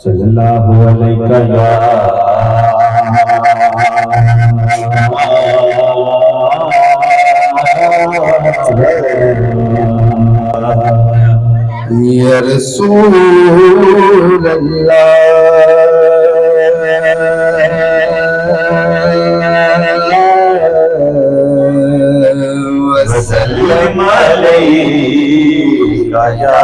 صلی اللہ علیہ یا رسول اللہ وسلم علیہ یا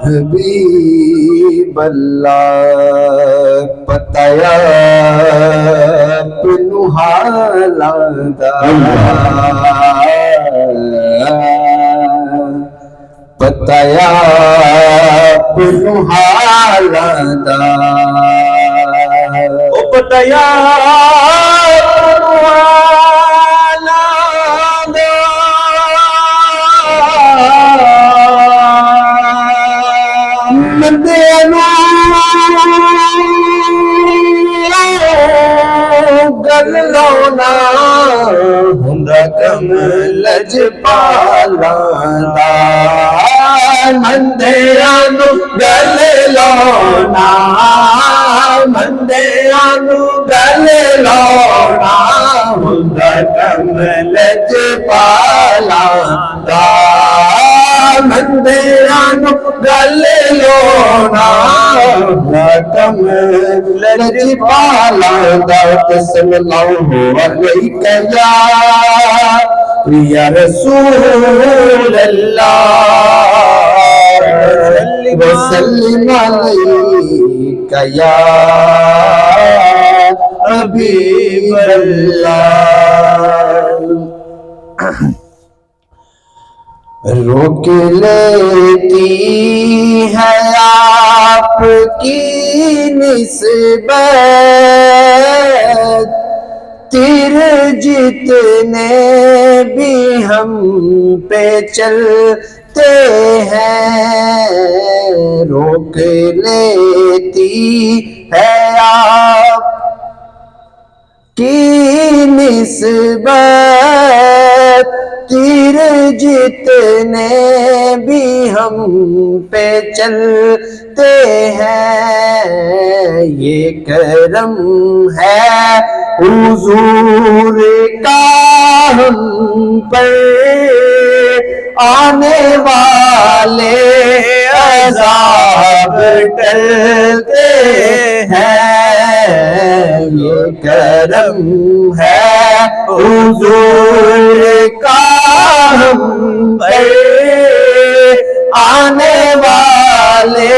حبیب اللہ پتایا پنو حالاں دا پتایا پنو حالاں دا او پتایا پنو حالاں دا گل لونا ہوندا کم لجپالاں دا مندیاں نو گل لونا مندیاں نو گل لونا ہوندا کم لجپالاں دا مندیاں نو گل لونا کم لجپالاں دا صلی اللہ علیہ یا رسول اللہ وسلم علیہ یا حبیب اللہ روک لیتی ہے آپ کی نسبت تیر جتنے بھی ہم پہ چلتے ہیں روک لیتی ہے آپ کی نسبت تیر جتنے بھی ہم پہ چلتے ہیں یہ کرم ہے حضور کا ہم پر آنے والے عذاب ٹلتے ہیں یہ کرم ہے حضور کا ہم پر آنے والے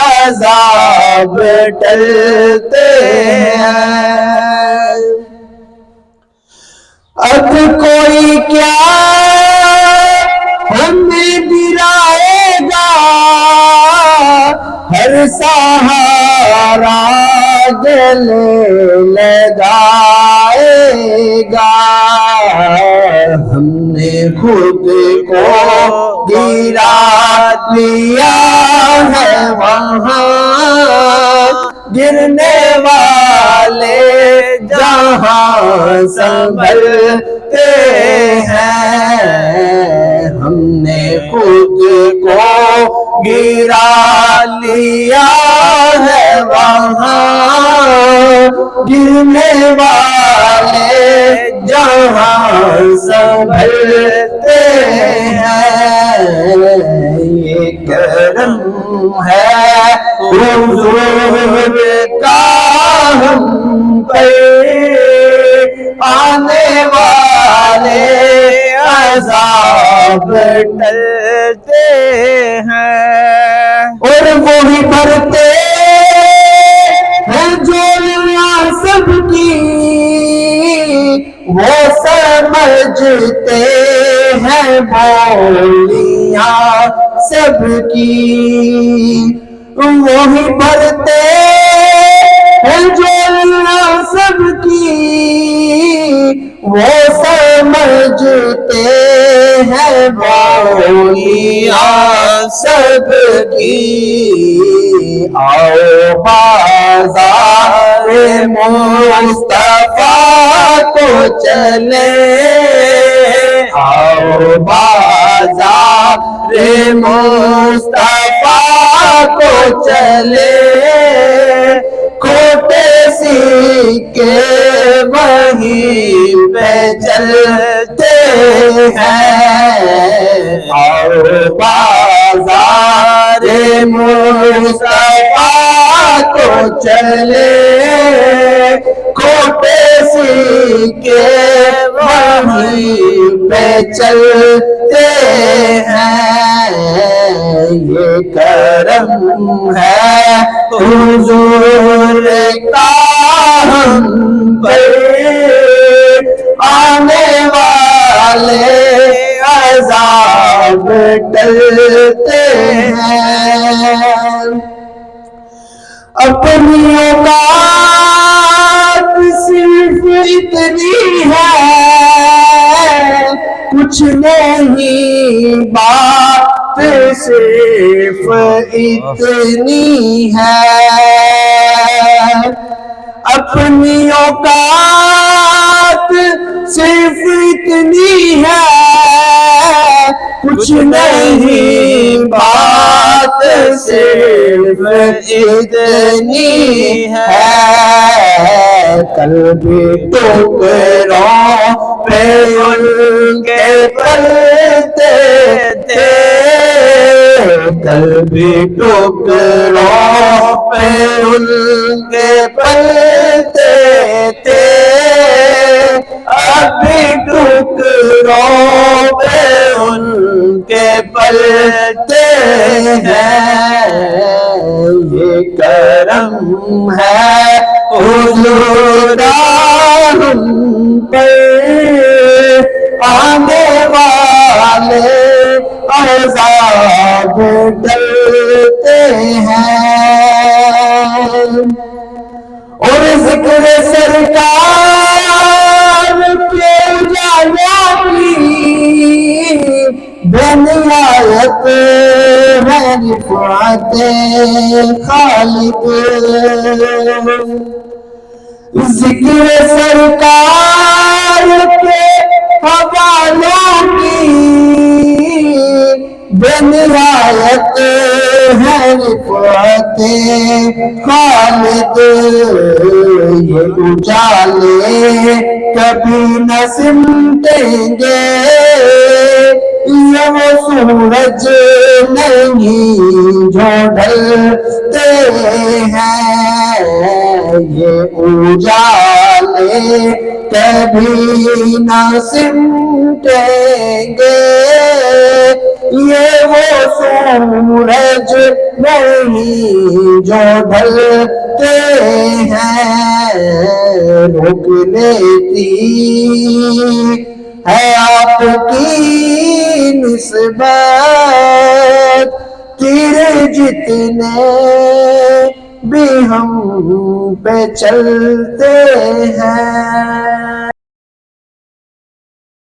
عذاب ٹلتے ہیں اب کوئی کیا ہمیں گرائے گا ہر سہارا گلے لگائے گا ہم نے خود کو گرا لیا ہے وہاں گرنے والے جہاں سنبھلتے ہیں ہم نے خود کو گرا لیا ہے وہاں گرنے والے جہاں سنبھلتے ہیں یہ کرم ہے حضور کا ہم پہ آنے والے عذاب ٹلتے ہیں اور وہی بھرتے ہیں جھولیاں سب کی وہ سمجھتے ہیں بولیاں سب کی وہی بھرتے ہیں جھولیاں سب کی وہ سمجھتے ہیں بولیاں سب کی آؤ بازار مصطفیٰ کو چلے آؤ بازار مصطفیٰ کو چلے، کھوٹے سکے وہیں پہ چلتے ہیں، آؤ بازار مصطفیٰ کو چلے، کھوٹے سکے وہیں پہ چلتے ہیں، یہ کرم ہے حضور کا ہم پر، آنے والے عذاب ٹلتے ہیں، اپنی اوقات صرف اتنی ہے، کچھ نہیں بات صرف اتنی ہے، اپنی اوقات صرف اتنی ہے، کچھ نہیں بات صرف اتنی ہے، کل بھی ٹکڑوں پہ ان کے پلتے تھے، کل بھی ٹکڑوں پہ ان کے پلتے تھے، اب بھی ٹکڑوں پہ ان کے پلتے ہیں، یہ کرم ہے حضور ہم پر، آنے والے عذاب ڈلتے ہیں، اور ذکر سرکار کے اجالوں کی بے نہایت ہے رفعت خالق، ذکر سرکار کے حوالوں کی بے نہایت ہے رفعت خالق، یہ اجالے کبھی نہ سمٹیں گے، یہ وہ سورج نہیں جو ڈھلتے ہیں، یہ اجالے کبھی نہ سمٹیں گے، یہ وہ سورج نہیں جو ڈھلتے ہیں، روک لیتی ہے آپ کی نسبت تیر جتنے بھی ہم پہ چلتے ہیں۔